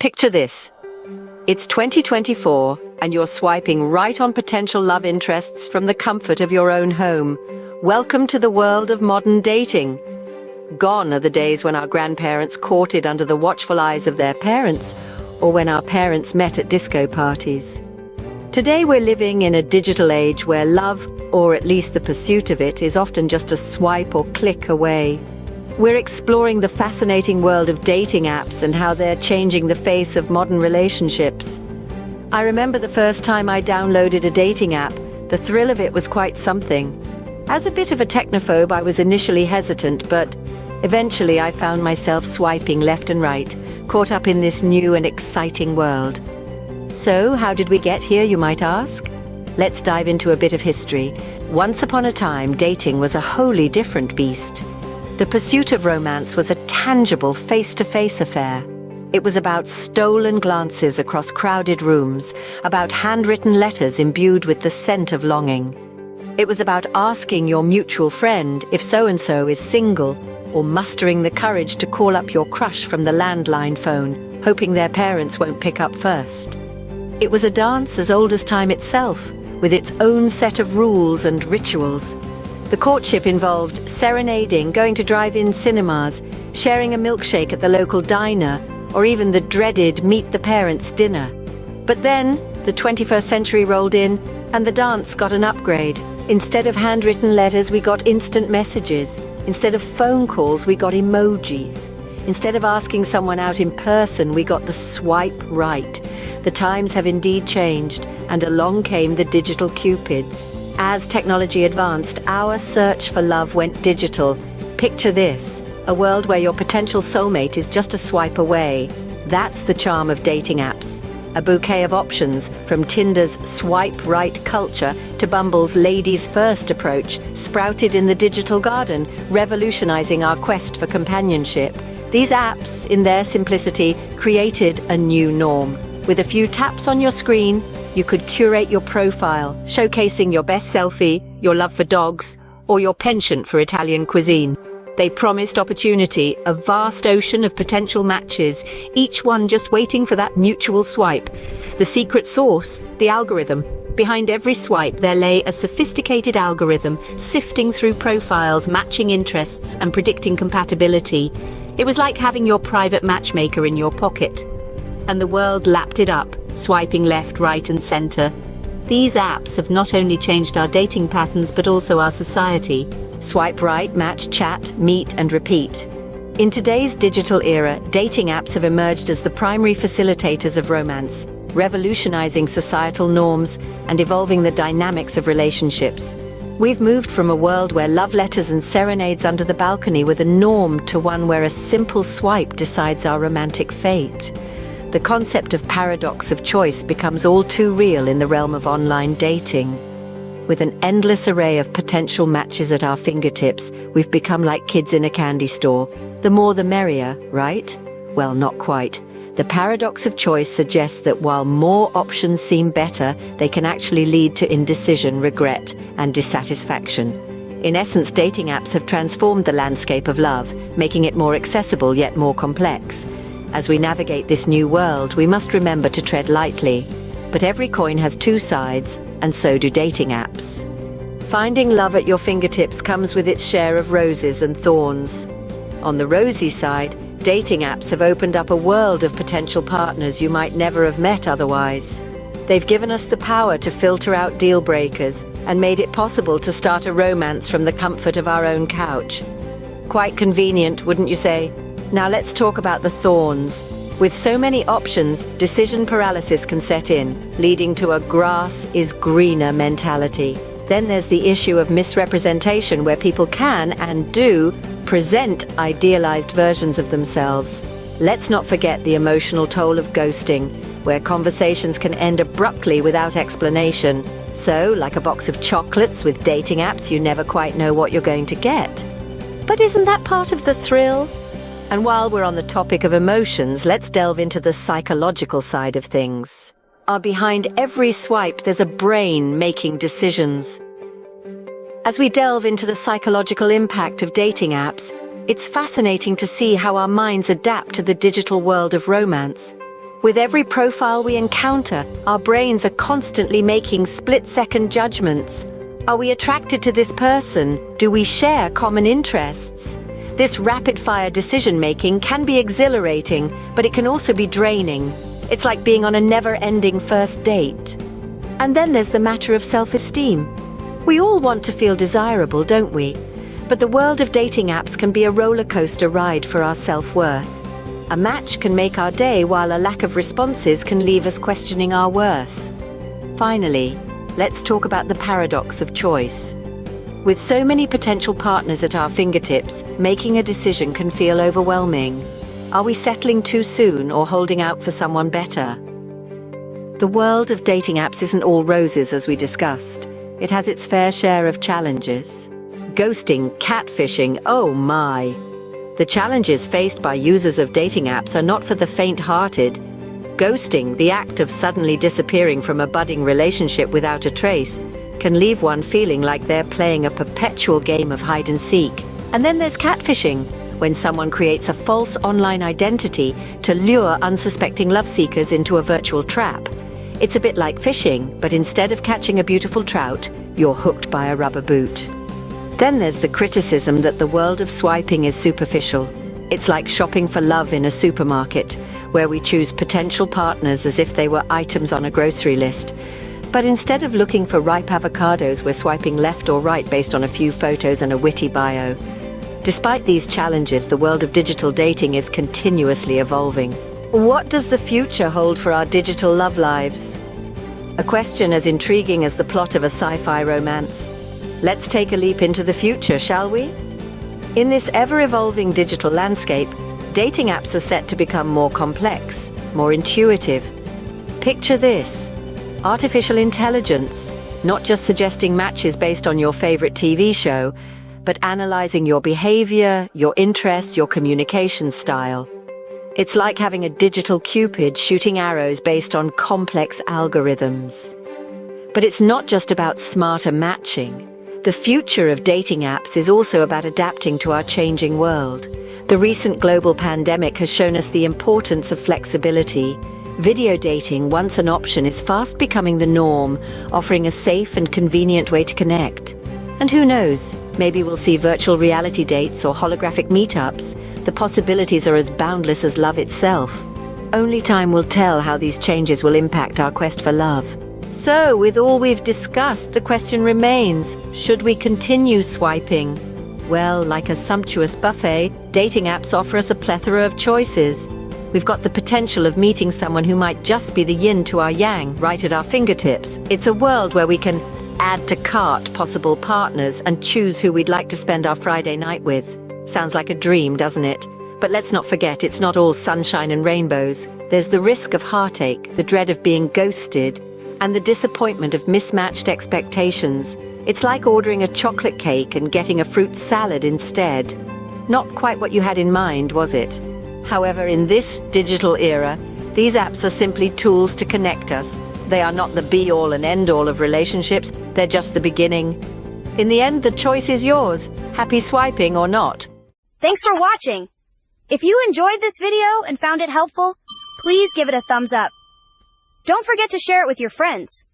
Picture this. It's 2024, and you're swiping right on potential love interests from the comfort of your own home. Welcome to the world of modern dating. Gone are the days when our grandparents courted under the watchful eyes of their parents, or when our parents met at disco parties. Today we're living in a digital age where love, or at least the pursuit of it, is often just a swipe or click away. We're exploring the fascinating world of dating apps and how they're changing the face of modern relationships. I remember the first time I downloaded a dating app. The thrill of it was quite something. As a bit of a technophobe, I was initially hesitant, but eventually I found myself swiping left and right, caught up in this new and exciting world. So, how did we get here, you might ask? Let's dive into a bit of history. Once upon a time, dating was a wholly different beast. The pursuit of romance was a tangible, face-to-face affair. It was about stolen glances across crowded rooms, about handwritten letters imbued with the scent of longing. It was about asking your mutual friend if so-and-so is single, or mustering the courage to call up your crush from the landline phone, hoping their parents won't pick up first. It was a dance as old as time itself, with its own set of rules and rituals. The courtship involved serenading, going to drive-in cinemas, sharing a milkshake at the local diner, or even the dreaded meet-the-parents dinner. But then, the 21st century rolled in, and the dance got an upgrade. Instead of handwritten letters, we got instant messages. Instead of phone calls, we got emojis. Instead of asking someone out in person, we got the swipe right. The times have indeed changed, and along came the digital cupids. As technology advanced, our search for love went digital. Picture this, a world where your potential soulmate is just a swipe away. That's the charm of dating apps. A bouquet of options, from Tinder's swipe right culture to Bumble's ladies first approach, sprouted in the digital garden, revolutionizing our quest for companionship. These apps, in their simplicity, created a new norm. With a few taps on your screen, you could curate your profile, showcasing your best selfie, your love for dogs, or your penchant for Italian cuisine. They promised opportunity, a vast ocean of potential matches, each one just waiting for that mutual swipe. The secret sauce, the algorithm. Behind every swipe there lay a sophisticated algorithm, sifting through profiles, matching interests, and predicting compatibility. It was like having your private matchmaker in your pocket. And the world lapped it up, swiping left, right, and center. These apps have not only changed our dating patterns, but also our society. Swipe right, match, chat, meet, and repeat. In today's digital era, dating apps have emerged as the primary facilitators of romance, revolutionizing societal norms and evolving the dynamics of relationships. We've moved from a world where love letters and serenades under the balcony were the norm to one where a simple swipe decides our romantic fate. The concept of paradox of choice becomes all too real in the realm of online dating. With an endless array of potential matches at our fingertips, we've become like kids in a candy store. The more the merrier, right? Well, not quite. The paradox of choice suggests that while more options seem better, they can actually lead to indecision, regret, and dissatisfaction. In essence, dating apps have transformed the landscape of love, making it more accessible yet more complex. As we navigate this new world, we must remember to tread lightly. But every coin has two sides, and so do dating apps. Finding love at your fingertips comes with its share of roses and thorns. On the rosy side, dating apps have opened up a world of potential partners you might never have met otherwise. They've given us the power to filter out deal breakers and made it possible to start a romance from the comfort of our own couch. Quite convenient, wouldn't you say? Now let's talk about the thorns. With so many options, decision paralysis can set in, leading to a grass is greener mentality. Then there's the issue of misrepresentation, where people can and do present idealized versions of themselves. Let's not forget the emotional toll of ghosting, where conversations can end abruptly without explanation. So, like a box of chocolates with dating apps, you never quite know what you're going to get. But isn't that part of the thrill? And while we're on the topic of emotions, let's delve into the psychological side of things. Behind every swipe, there's a brain making decisions. As we delve into the psychological impact of dating apps, it's fascinating to see how our minds adapt to the digital world of romance. With every profile we encounter, our brains are constantly making split-second judgments. Are we attracted to this person? Do we share common interests? This rapid-fire decision-making can be exhilarating, but it can also be draining. It's like being on a never-ending first date. And then there's the matter of self-esteem. We all want to feel desirable, don't we? But the world of dating apps can be a roller coaster ride for our self-worth. A match can make our day, while a lack of responses can leave us questioning our worth. Finally, let's talk about the paradox of choice. With so many potential partners at our fingertips, making a decision can feel overwhelming. Are we settling too soon or holding out for someone better? The world of dating apps isn't all roses, as we discussed. It has its fair share of challenges. Ghosting, catfishing, oh my! The challenges faced by users of dating apps are not for the faint-hearted. Ghosting, the act of suddenly disappearing from a budding relationship without a trace, can leave one feeling like they're playing a perpetual game of hide-and-seek. And then there's catfishing, when someone creates a false online identity to lure unsuspecting love seekers into a virtual trap. It's a bit like fishing, but instead of catching a beautiful trout, you're hooked by a rubber boot. Then there's the criticism that the world of swiping is superficial. It's like shopping for love in a supermarket, where we choose potential partners as if they were items on a grocery list. But instead of looking for ripe avocados, we're swiping left or right based on a few photos and a witty bio. Despite these challenges, the world of digital dating is continuously evolving. What does the future hold for our digital love lives? A question as intriguing as the plot of a sci-fi romance. Let's take a leap into the future, shall we? In this ever-evolving digital landscape, dating apps are set to become more complex, more intuitive. Picture this: artificial intelligence, not just suggesting matches based on your favorite TV show, but analyzing your behavior, your interests, your communication style. It's like having a digital Cupid shooting arrows based on complex algorithms. But it's not just about smarter matching. The future of dating apps is also about adapting to our changing world. The recent global pandemic has shown us the importance of flexibility. Video dating, once an option, is fast becoming the norm, offering a safe and convenient way to connect. And who knows, maybe we'll see virtual reality dates or holographic meetups. The possibilities are as boundless as love itself. Only time will tell how these changes will impact our quest for love. So, with all we've discussed, the question remains, should we continue swiping? Well, like a sumptuous buffet, dating apps offer us a plethora of choices. We've got the potential of meeting someone who might just be the yin to our yang, right at our fingertips. It's a world where we can add to cart possible partners and choose who we'd like to spend our Friday night with. Sounds like a dream, doesn't it? But let's not forget, it's not all sunshine and rainbows. There's the risk of heartache, the dread of being ghosted, and the disappointment of mismatched expectations. It's like ordering a chocolate cake and getting a fruit salad instead. Not quite what you had in mind, was it? However, in this digital era, these apps are simply tools to connect us. They are not the be-all and end-all of relationships, they're just the beginning. In the end, the choice is yours. Happy swiping or not. Thanks for watching. If you enjoyed this video and found it helpful, please give it a thumbs up. Don't forget to share it with your friends.